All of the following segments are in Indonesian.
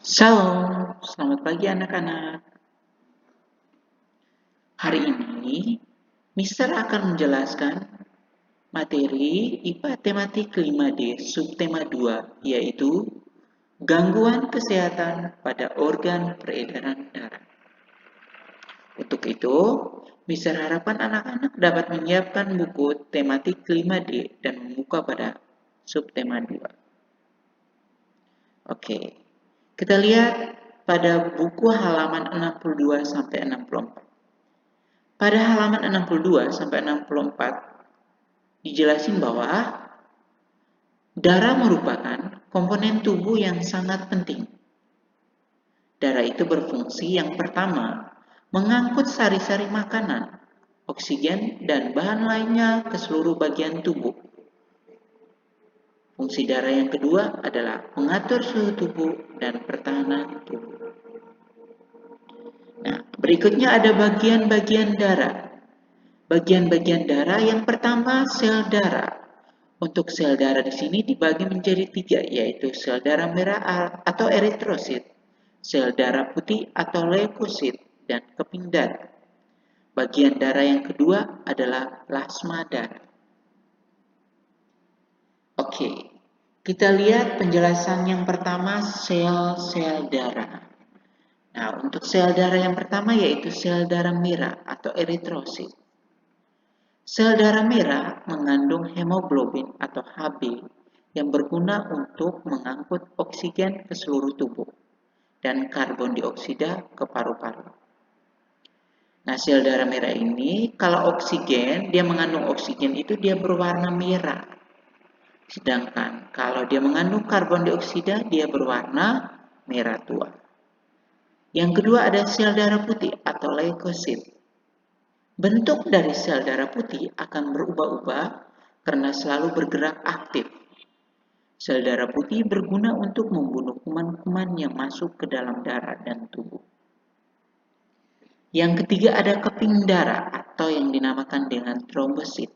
Shalom, selamat pagi anak-anak. Hari ini, Mister akan menjelaskan materi IPA tematik 5D subtema 2, yaitu gangguan kesehatan pada organ peredaran darah. Untuk itu, Mister harapkan anak-anak dapat menyiapkan buku tematik 5D dan membuka pada subtema 2. Oke, kita lihat pada buku halaman 62 sampai 64. Pada halaman 62 sampai 64 dijelasin bahwa darah merupakan komponen tubuh yang sangat penting. Darah itu berfungsi yang pertama, mengangkut sari-sari makanan, oksigen, dan bahan lainnya ke seluruh bagian tubuh. Fungsi darah yang kedua adalah mengatur suhu tubuh dan pertahanan tubuh. Nah, berikutnya ada bagian-bagian darah. Bagian-bagian darah yang pertama sel darah. Untuk sel darah di sini dibagi menjadi 3, yaitu sel darah merah atau eritrosit, sel darah putih atau leukosit, dan keping darah. Bagian darah yang kedua adalah plasma darah. Oke, kita lihat penjelasan yang pertama, sel-sel darah. Nah, untuk sel darah yang pertama yaitu sel darah merah atau eritrosit. Sel darah merah mengandung hemoglobin atau Hb yang berguna untuk mengangkut oksigen ke seluruh tubuh dan karbon dioksida ke paru-paru. Nah, sel darah merah ini kalau oksigen, dia mengandung oksigen itu dia berwarna merah. Sedangkan kalau dia mengandung karbon dioksida, dia berwarna merah tua. Yang kedua ada sel darah putih atau leukosit. Bentuk dari sel darah putih akan berubah-ubah karena selalu bergerak aktif. Sel darah putih berguna untuk membunuh kuman-kuman yang masuk ke dalam darah dan tubuh. Yang ketiga ada keping darah atau yang dinamakan dengan trombosit.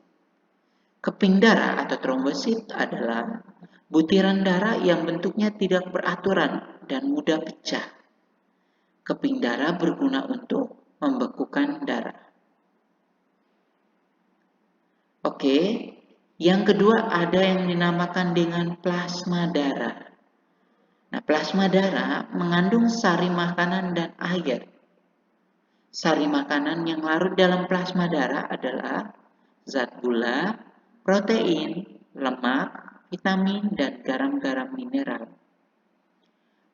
Keping darah atau trombosit adalah butiran darah yang bentuknya tidak beraturan dan mudah pecah. Keping darah berguna untuk membekukan darah. Oke, yang kedua ada yang dinamakan dengan plasma darah. Nah, plasma darah mengandung sari makanan dan air. Sari makanan yang larut dalam plasma darah adalah zat gula, protein, lemak, vitamin, dan garam-garam mineral.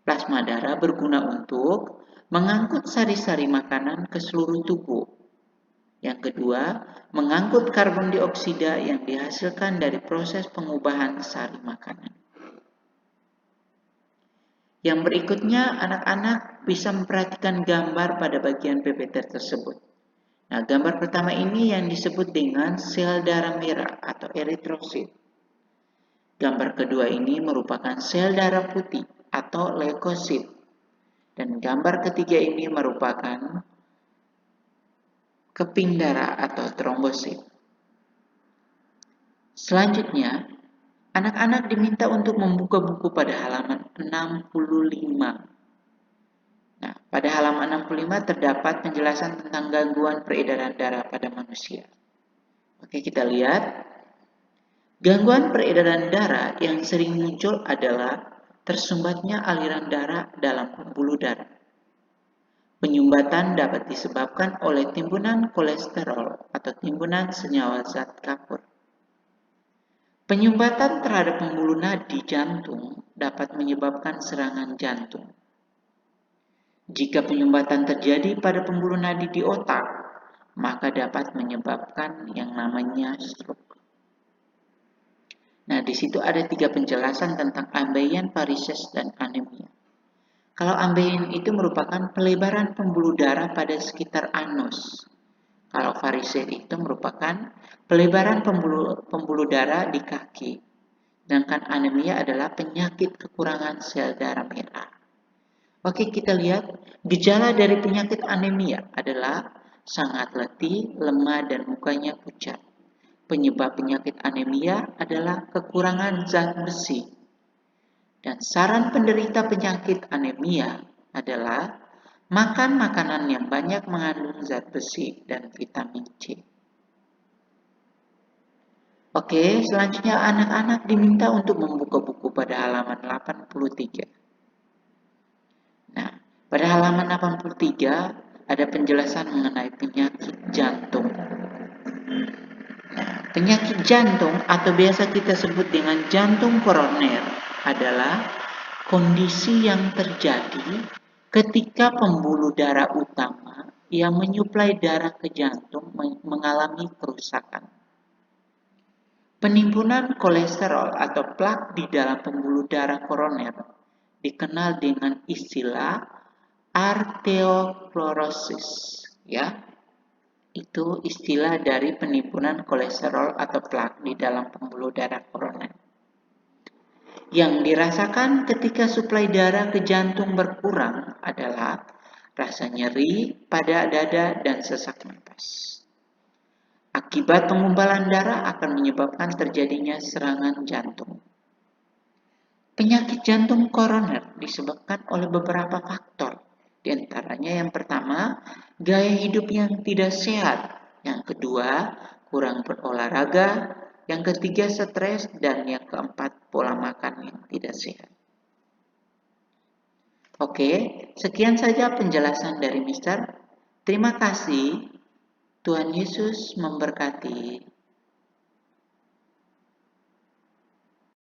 Plasma darah berguna untuk mengangkut sari-sari makanan ke seluruh tubuh. Yang kedua, mengangkut karbon dioksida yang dihasilkan dari proses pengubahan sari makanan. Yang berikutnya, anak-anak bisa memperhatikan gambar pada bagian PPT tersebut. Nah, gambar pertama ini yang disebut dengan sel darah merah atau eritrosit. Gambar kedua ini merupakan sel darah putih atau leukosit. Dan gambar ketiga ini merupakan keping darah atau trombosit. Selanjutnya, anak-anak diminta untuk membuka buku pada halaman 65. Nah, pada halaman 65 terdapat penjelasan tentang gangguan peredaran darah pada manusia. Oke, kita lihat. Gangguan peredaran darah yang sering muncul adalah tersumbatnya aliran darah dalam pembuluh darah. Penyumbatan dapat disebabkan oleh timbunan kolesterol atau timbunan senyawa zat kapur. Penyumbatan terhadap pembuluh nadi jantung dapat menyebabkan serangan jantung. Jika penyumbatan terjadi pada pembuluh nadi di otak, maka dapat menyebabkan yang namanya stroke. Nah, di situ ada 3 penjelasan tentang ambeien, varises, dan anemia. Kalau ambeien itu merupakan pelebaran pembuluh darah pada sekitar anus. Kalau varises itu merupakan pelebaran pembuluh darah di kaki. Sedangkan anemia adalah penyakit kekurangan sel darah merah. Oke, kita lihat gejala dari penyakit anemia adalah sangat letih, lemah, dan mukanya pucat. Penyebab penyakit anemia adalah kekurangan zat besi. Dan saran penderita penyakit anemia adalah makan makanan yang banyak mengandung zat besi dan vitamin C. Oke, selanjutnya anak-anak diminta untuk membuka buku pada halaman 83. Nah, pada halaman 83 ada penjelasan mengenai penyakit jantung. Nah, penyakit jantung atau biasa kita sebut dengan jantung koroner adalah kondisi yang terjadi ketika pembuluh darah utama yang menyuplai darah ke jantung mengalami kerusakan. Penimbunan kolesterol atau plak di dalam pembuluh darah koroner dikenal dengan istilah arteriosclerosis, ya. Itu istilah dari penimbunan kolesterol atau plak di dalam pembuluh darah koroner. Yang dirasakan ketika suplai darah ke jantung berkurang adalah rasa nyeri pada dada dan sesak napas. Akibat pengumbalan darah akan menyebabkan terjadinya serangan jantung. Penyakit jantung koroner disebabkan oleh beberapa faktor. Di antaranya yang pertama, gaya hidup yang tidak sehat. Yang kedua, kurang berolahraga. Yang ketiga, stres. Dan yang keempat, pola makan yang tidak sehat. Oke, sekian saja penjelasan dari Mister. Terima kasih. Tuhan Yesus memberkati.